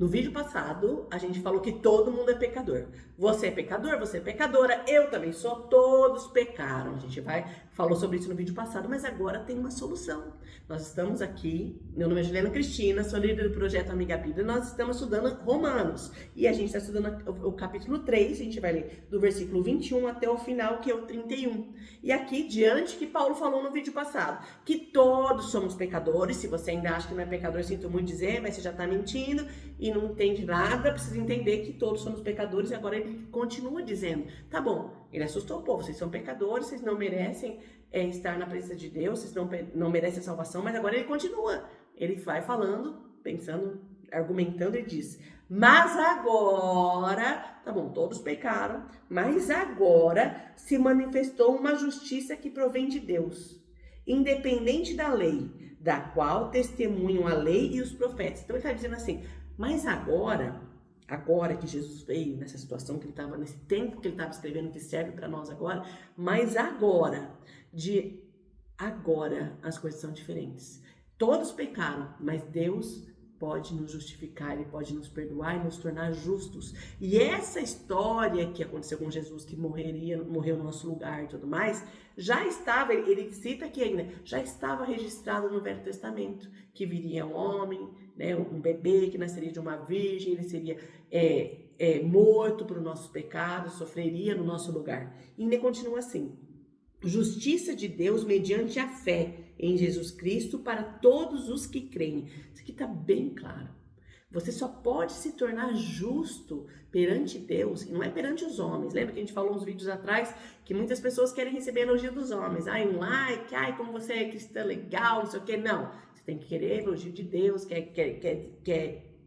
No vídeo passado, a gente falou que todo mundo é pecador. Você é pecador, você é pecadora, eu também sou, todos pecaram. A gente falou sobre isso no vídeo passado, mas agora tem uma solução. Nós estamos aqui, meu nome é Juliana Cristina, sou líder do projeto Amiga Bíblia, nós estamos estudando Romanos. E a gente está estudando o capítulo 3, a gente vai ler do versículo 21 até o final, que é o 31. E aqui, diante que Paulo falou no vídeo passado, que todos somos pecadores. Se você ainda acha que não é pecador, sinto muito dizer, mas você já está mentindo e não entende nada, precisa entender que todos somos pecadores. E agora ele continua dizendo, tá bom, ele assustou o povo, vocês são pecadores, vocês não merecem estar na presença de Deus, vocês não merecem a salvação, mas agora ele continua, ele vai falando, pensando, argumentando e diz, mas agora, tá bom, todos pecaram, mas agora se manifestou uma justiça que provém de Deus, independente da lei, da qual testemunham a lei e os profetas. Então ele está dizendo assim, mas agora que Jesus veio nessa situação que ele estava, nesse tempo que ele estava escrevendo, que serve para nós agora, mas agora as coisas são diferentes. Todos pecaram, mas Deus pode nos justificar, Ele pode nos perdoar e nos tornar justos. E essa história que aconteceu com Jesus, que morreu no nosso lugar e tudo mais, já estava, ele cita aqui ainda, já estava registrado no Velho Testamento, que viria um homem, né, um bebê que nasceria de uma virgem, ele seria morto por nossos pecados, sofreria no nosso lugar. E ainda continua assim, justiça de Deus mediante a fé em Jesus Cristo para todos os que creem. Isso aqui está bem claro. Você só pode se tornar justo perante Deus, e não é perante os homens. Lembra que a gente falou uns vídeos atrás que muitas pessoas querem receber elogio dos homens. Ai, um like, ai, como você é cristã legal, não sei o que. Não, você tem que querer elogio de Deus,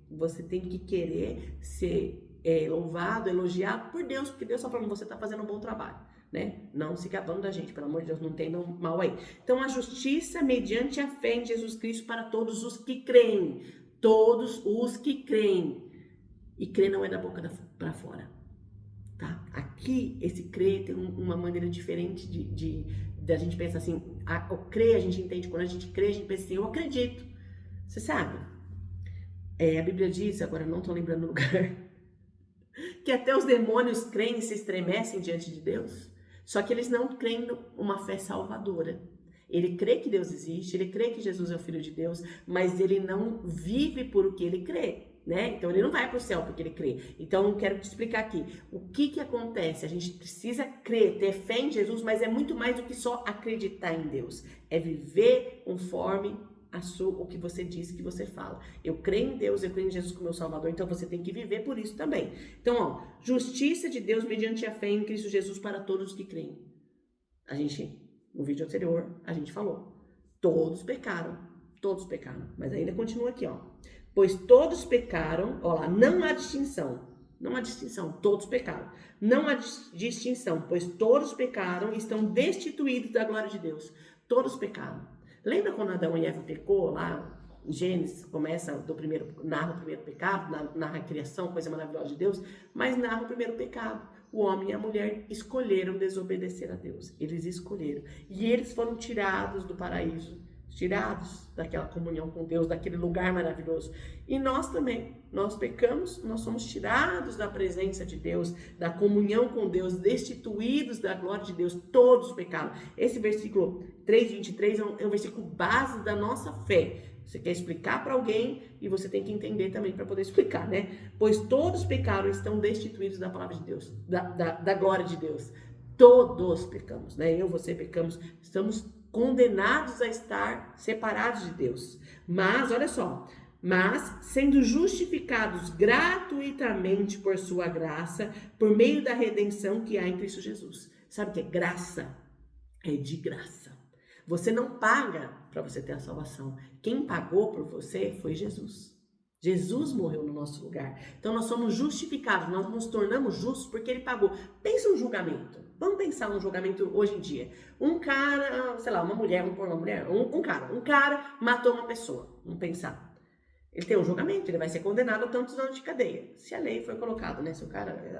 você tem que querer ser louvado, elogiado por Deus, porque Deus só falando, você está fazendo um bom trabalho. Né? Não se gabando da gente, pelo amor de Deus, não entendam mal aí. Então, a justiça mediante a fé em Jesus Cristo para todos os que creem. Todos os que creem. E crer não é da boca para fora. Tá? Aqui, esse crer tem uma maneira diferente de a gente pensar assim. O crer, a gente entende, quando a gente crê, a gente pensa assim, eu acredito. Você sabe? A Bíblia diz, agora eu não estou lembrando o lugar, que até os demônios creem e se estremecem diante de Deus. Só que eles não creem numa fé salvadora. Ele crê que Deus existe, ele crê que Jesus é o Filho de Deus, mas ele não vive por o que ele crê, né? Então ele não vai para o céu porque ele crê. Então eu quero te explicar aqui. O que acontece? A gente precisa crer, ter fé em Jesus, mas é muito mais do que só acreditar em Deus. É viver conforme o que você diz, que você fala. Eu creio em Deus, eu creio em Jesus como meu Salvador, então você tem que viver por isso também. Então, justiça de Deus mediante a fé em Cristo Jesus para todos os que creem. No vídeo anterior, a gente falou, todos pecaram, mas ainda continua aqui, pois todos pecaram, não há distinção, todos pecaram, não há distinção, pois todos pecaram e estão destituídos da glória de Deus, todos pecaram. Lembra quando Adão e Eva pecou lá? Gênesis narra o primeiro pecado, narra a criação, coisa maravilhosa de Deus, mas narra o primeiro pecado. O homem e a mulher escolheram desobedecer a Deus. Eles escolheram. E eles foram tirados do paraíso, tirados daquela comunhão com Deus, daquele lugar maravilhoso. E nós também, nós pecamos, nós somos tirados da presença de Deus, da comunhão com Deus, destituídos da glória de Deus, todos pecaram. Esse versículo 3:23 é um versículo base da nossa fé. Você quer explicar para alguém e você tem que entender também para poder explicar, né? Pois todos pecaram e estão destituídos da palavra de Deus, da glória de Deus. Todos pecamos, né? Você pecamos, estamos condenados a estar separados de Deus. Mas, olha só, sendo justificados gratuitamente por sua graça, por meio da redenção que há em Cristo Jesus. Sabe o que é graça? É de graça. Você não paga para você ter a salvação. Quem pagou por você foi Jesus. Jesus morreu no nosso lugar. Então nós somos justificados, nós nos tornamos justos porque ele pagou. Pensa um julgamento. Vamos pensar um julgamento hoje em dia. Um cara, sei lá, uma mulher, um cara matou uma pessoa. Vamos pensar. Ele tem um julgamento, ele vai ser condenado a tantos anos de cadeia. Se a lei foi colocada, né?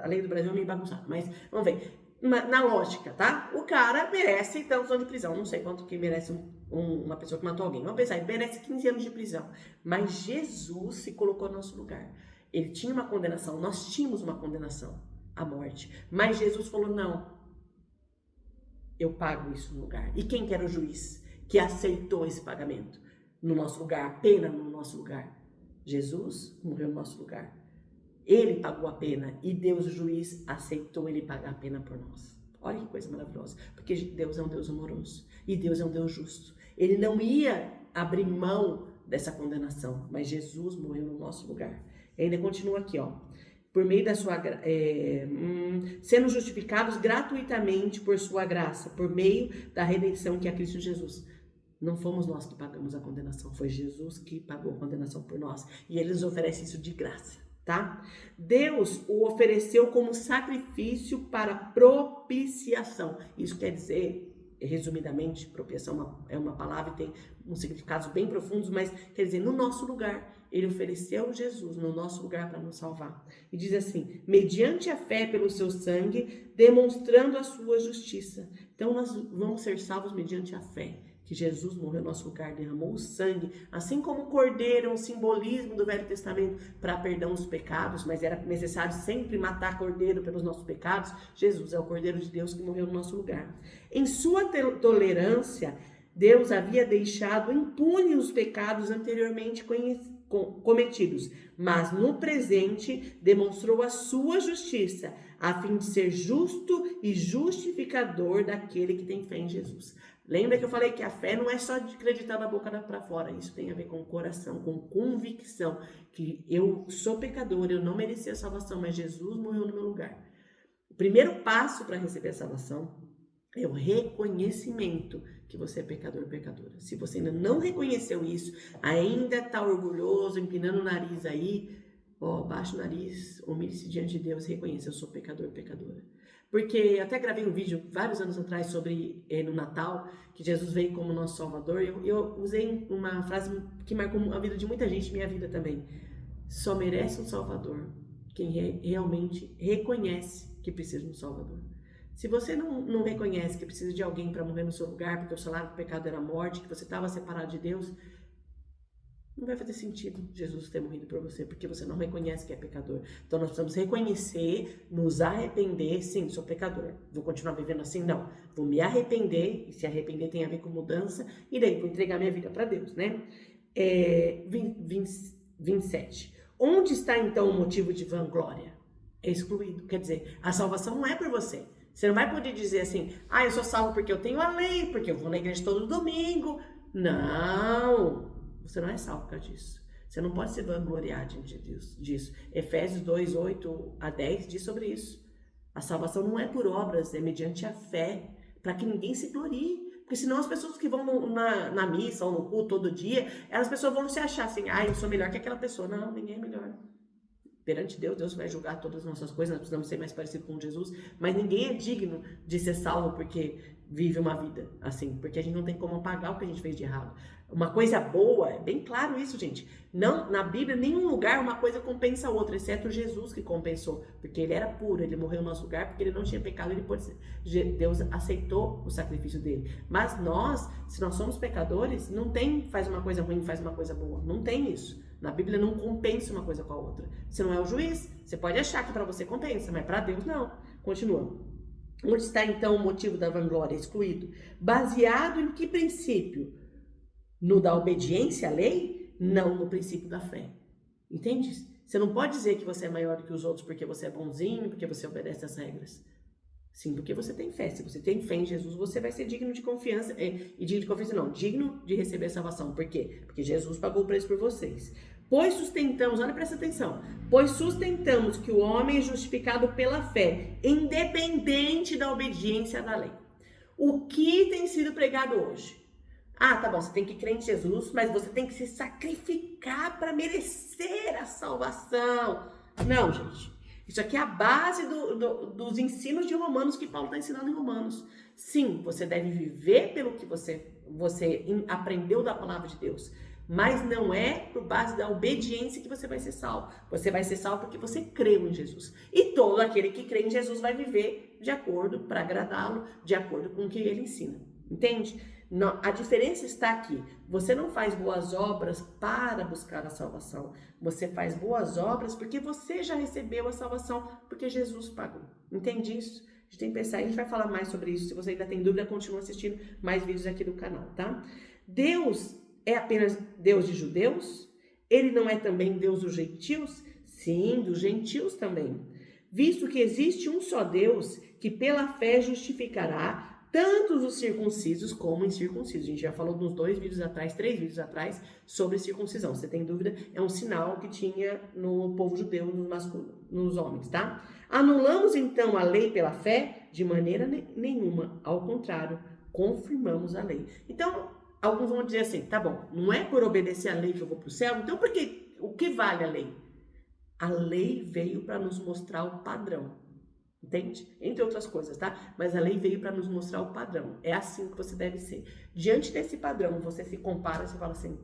A lei do Brasil é meio bagunçada, mas vamos ver. Na lógica, tá? O cara merece tantos anos de prisão. Não sei quanto que merece uma pessoa que matou alguém. Vamos pensar, ele merece 15 anos de prisão. Mas Jesus se colocou no nosso lugar. Ele tinha uma condenação, nós tínhamos uma condenação, a morte. Mas Jesus falou, não, eu pago isso no lugar. E quem que era o juiz que aceitou esse pagamento no nosso lugar, a pena no nosso lugar? Jesus morreu no nosso lugar. Ele pagou a pena e Deus, o juiz, aceitou ele pagar a pena por nós. Olha que coisa maravilhosa, porque Deus é um Deus amoroso e Deus é um Deus justo. Ele não ia abrir mão dessa condenação, mas Jesus morreu no nosso lugar. E ainda continua aqui, ó. Por meio da sua sendo justificados gratuitamente por sua graça, por meio da redenção que é Cristo Jesus. Não fomos nós que pagamos a condenação, foi Jesus que pagou a condenação por nós. E ele nos oferece isso de graça, tá? Deus o ofereceu como sacrifício para propiciação. Isso quer dizer, resumidamente, propiciação é uma palavra e tem uns significados bem profundos, mas quer dizer, no nosso lugar. Ele ofereceu Jesus no nosso lugar para nos salvar. E diz assim, mediante a fé pelo seu sangue, demonstrando a sua justiça. Então nós vamos ser salvos mediante a fé. Que Jesus morreu no nosso lugar, derramou o sangue, assim como o cordeiro é um simbolismo do Velho Testamento para perdão dos pecados, mas era necessário sempre matar cordeiro pelos nossos pecados. Jesus é o Cordeiro de Deus que morreu no nosso lugar. Em sua tolerância, Deus havia deixado impune os pecados anteriormente cometidos, mas no presente demonstrou a sua justiça, a fim de ser justo e justificador daquele que tem fé em Jesus. Lembra que eu falei que a fé não é só de acreditar da boca para fora, isso tem a ver com o coração, com convicção, que eu sou pecador, eu não merecia a salvação, mas Jesus morreu no meu lugar. O primeiro passo para receber a salvação é o reconhecimento que você é pecador, pecadora. Se você ainda não reconheceu isso, ainda está orgulhoso, empinando o nariz aí, baixa o nariz, humilhe-se diante de Deus e reconheça, eu sou pecador, pecadora. Porque eu até gravei um vídeo vários anos atrás sobre no Natal, que Jesus veio como nosso Salvador. Eu usei uma frase que marcou a vida de muita gente, minha vida também. Só merece um Salvador quem realmente reconhece que precisa de um Salvador. Se você não reconhece que precisa de alguém para morrer no seu lugar, porque o salário do pecado era a morte, que você estava separado de Deus, não vai fazer sentido Jesus ter morrido por você, porque você não reconhece que é pecador. Então nós precisamos reconhecer, nos arrepender. Sim, sou pecador, vou continuar vivendo assim? Não, vou me arrepender, e se arrepender tem a ver com mudança, e daí vou entregar minha vida para Deus, né? 27. Onde está então o motivo de vanglória? É excluído, quer dizer, a salvação não é por você. Você não vai poder dizer assim, eu sou salvo porque eu tenho a lei, porque eu vou na igreja todo domingo. Não, você não é salvo por causa disso. Você não pode se vangloriar diante disso. Efésios 2, 8 a 10 diz sobre isso. A salvação não é por obras, é mediante a fé, para que ninguém se glorie. Porque senão as pessoas que vão na missa ou no culto todo dia, as pessoas vão se achar assim, eu sou melhor que aquela pessoa. Não, ninguém é melhor. Perante Deus, Deus vai julgar todas as nossas coisas, nós precisamos ser mais parecidos com Jesus, mas ninguém é digno de ser salvo porque vive uma vida assim, porque a gente não tem como apagar o que a gente fez de errado. Uma coisa boa, é bem claro isso, gente. Não, na Bíblia, em nenhum lugar uma coisa compensa a outra, exceto Jesus que compensou, porque ele era puro, ele morreu no nosso lugar, porque ele não tinha pecado, Deus aceitou o sacrifício dele. Mas nós, se nós somos pecadores, não tem faz uma coisa ruim, faz uma coisa boa, não tem isso. Na Bíblia não compensa uma coisa com a outra. Você não é o juiz, você pode achar que para você compensa, mas para Deus não. Continua. Onde está então o motivo da vanglória? Excluído. Baseado em que princípio? No da obediência à lei? Não, no princípio da fé. Entende? Você não pode dizer que você é maior do que os outros porque você é bonzinho, porque você obedece às regras. Sim, porque você tem fé. Se você tem fé em Jesus, você vai ser digno de confiança. E digno de confiança não, digno de receber a salvação. Por quê? Porque Jesus pagou o preço por vocês. Pois sustentamos, olha, presta atenção. Pois sustentamos que o homem é justificado pela fé, independente da obediência da lei. O que tem sido pregado hoje? Tá bom, você tem que crer em Jesus, mas você tem que se sacrificar para merecer a salvação. Não, gente. Isso aqui é a base dos ensinos de Romanos que Paulo está ensinando em Romanos. Sim, você deve viver pelo que você aprendeu da palavra de Deus. Mas não é por base da obediência que você vai ser salvo. Você vai ser salvo porque você creu em Jesus. E todo aquele que crê em Jesus vai viver de acordo, para agradá-lo, de acordo com o que ele ensina. Entende? A diferença está aqui. Você não faz boas obras para buscar a salvação. Você faz boas obras porque você já recebeu a salvação, porque Jesus pagou. Entende isso? A gente tem que pensar, a gente vai falar mais sobre isso. Se você ainda tem dúvida, continua assistindo mais vídeos aqui do canal, tá? Deus é apenas Deus de judeus? Ele não é também Deus dos gentios? Sim, dos gentios também. Visto que existe um só Deus, que pela fé justificará tanto os circuncisos como incircuncisos. A gente já falou nos 3 vídeos atrás, sobre circuncisão. Se você tem dúvida, é um sinal que tinha no povo judeu, nos homens, tá? Anulamos então a lei pela fé? De maneira nenhuma. Ao contrário, confirmamos a lei. Então, alguns vão dizer assim, tá bom, não é por obedecer a lei que eu vou para o céu? Então, o que vale a lei? A lei veio para nos mostrar o padrão. Entende? Entre outras coisas, tá? Mas a lei veio para nos mostrar o padrão. É assim que você deve ser. Diante desse padrão, você se compara, você fala assim,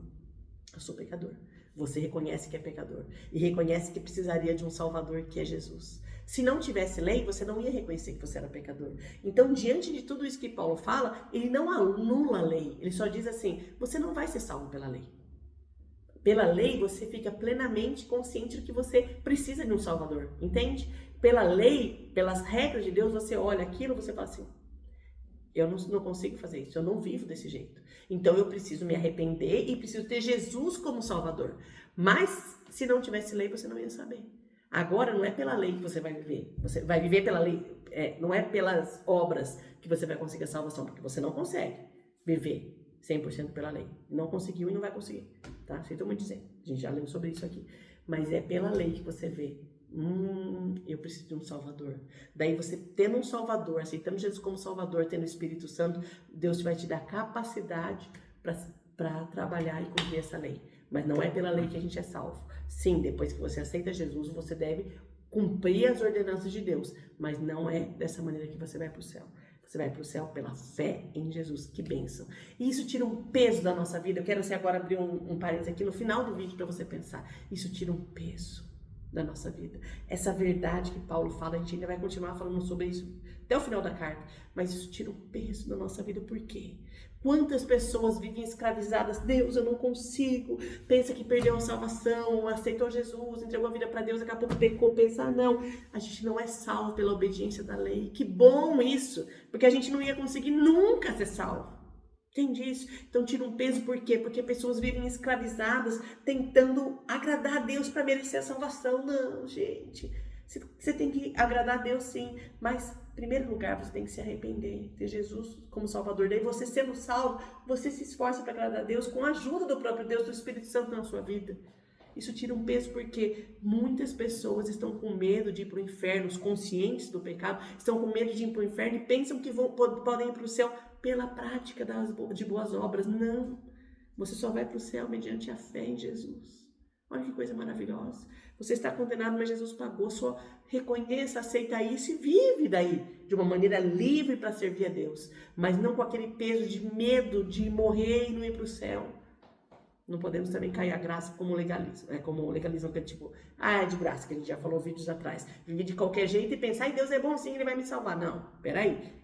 eu sou pecador. Você reconhece que é pecador. E reconhece que precisaria de um salvador, que é Jesus. Se não tivesse lei, você não ia reconhecer que você era pecador. Então, diante de tudo isso que Paulo fala, ele não anula a lei. Ele só diz assim, você não vai ser salvo pela lei. Pela lei, você fica plenamente consciente de que você precisa de um salvador. Entende? Pela lei, pelas regras de Deus, você olha aquilo, você fala assim, eu não consigo fazer isso, eu não vivo desse jeito. Então eu preciso me arrepender e preciso ter Jesus como Salvador. Mas se não tivesse lei, você não ia saber. Agora não é pela lei que você vai viver. Você vai viver pela lei, não é pelas obras que você vai conseguir a salvação, porque você não consegue viver 100% pela lei. Não conseguiu e não vai conseguir, tá? Sinto muito dizer. A gente já leu sobre isso aqui. Mas é pela lei que você vê. Eu preciso de um Salvador. Daí você tendo um Salvador, aceitando Jesus como Salvador, tendo o Espírito Santo, Deus vai te dar capacidade para trabalhar e cumprir essa lei. Mas não é pela lei que a gente é salvo. Sim, depois que você aceita Jesus, você deve cumprir as ordenanças de Deus. Mas não é dessa maneira que você vai para o céu. Você vai para o céu pela fé em Jesus. Que bênção. E isso tira um peso da nossa vida. Eu quero agora abrir um parênteses aqui no final do vídeo para você pensar. Isso tira um peso da nossa vida. Essa verdade que Paulo fala, a gente ainda vai continuar falando sobre isso até o final da carta, mas isso tira um peso da nossa vida. Por quê? Quantas pessoas vivem escravizadas? Deus, eu não consigo. Pensa que perdeu a salvação, aceitou Jesus, entregou a vida para Deus, daqui a pouco pecou, pensa, não, a gente não é salvo pela obediência da lei. Que bom isso, porque a gente não ia conseguir nunca ser salvo. Entende isso? Então tira um peso, por quê? Porque pessoas vivem escravizadas, tentando agradar a Deus para merecer a salvação. Não, gente. Você tem que agradar a Deus, sim, mas em primeiro lugar você tem que se arrepender, ter Jesus como Salvador. Daí você sendo salvo, você se esforça para agradar a Deus com a ajuda do próprio Deus, do Espírito Santo na sua vida. Isso tira um peso porque muitas pessoas estão com medo de ir para o inferno, os conscientes do pecado, estão com medo de ir para o inferno e pensam que podem ir para o céu pela prática de boas obras. Não, você só vai para o céu mediante a fé em Jesus. Olha que coisa maravilhosa. Você está condenado, mas Jesus pagou. Só reconheça, aceita isso e vive daí de uma maneira livre para servir a Deus, mas não com aquele peso de medo de morrer e não ir para o céu. Não podemos também cair a graça como legalismo. Como legalismo que é tipo, é de graça, que a gente já falou vídeos atrás. Viver de qualquer jeito e pensar, Deus é bom sim, Ele vai me salvar. Não, peraí.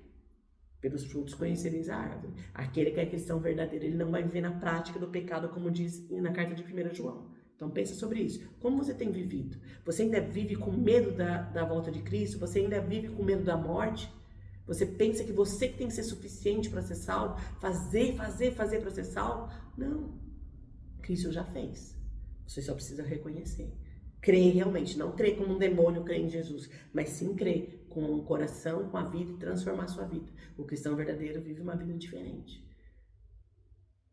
Pelos frutos conhecereis a árvore. Aquele que é cristão verdadeiro, ele não vai viver na prática do pecado, como diz na carta de 1 João. Então pensa sobre isso. Como você tem vivido? Você ainda vive com medo da volta de Cristo? Você ainda vive com medo da morte? Você pensa que você tem que ser suficiente para ser salvo? Fazer para ser salvo? Não. Cristo já fez. Você só precisa reconhecer. Crer realmente, não crer como um demônio, crer em Jesus, mas sim crer com o coração, com a vida e transformar a sua vida. O cristão verdadeiro vive uma vida diferente.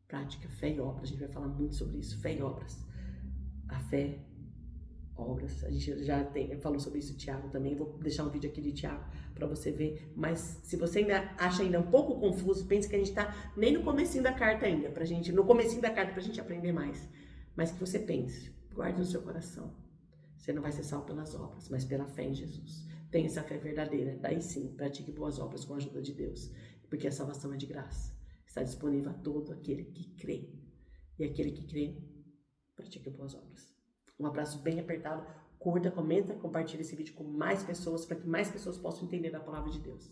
Prática, fé e obras. A gente vai falar muito sobre isso, fé e obras. A fé, obras. A gente já falou sobre isso, Tiago, também. Vou deixar um vídeo aqui de Tiago para você ver. Mas se você ainda acha ainda um pouco confuso, pense que a gente está nem no comecinho da carta ainda, no comecinho da carta pra gente aprender mais. Mas que você pense, guarde no seu coração. Você não vai ser salvo pelas obras, mas pela fé em Jesus. Tenha essa fé verdadeira. Daí sim, pratique boas obras com a ajuda de Deus. Porque a salvação é de graça. Está disponível a todo aquele que crê. E aquele que crê, pratique boas obras. Um abraço bem apertado. Curta, comenta, compartilhe esse vídeo com mais pessoas, para que mais pessoas possam entender a palavra de Deus.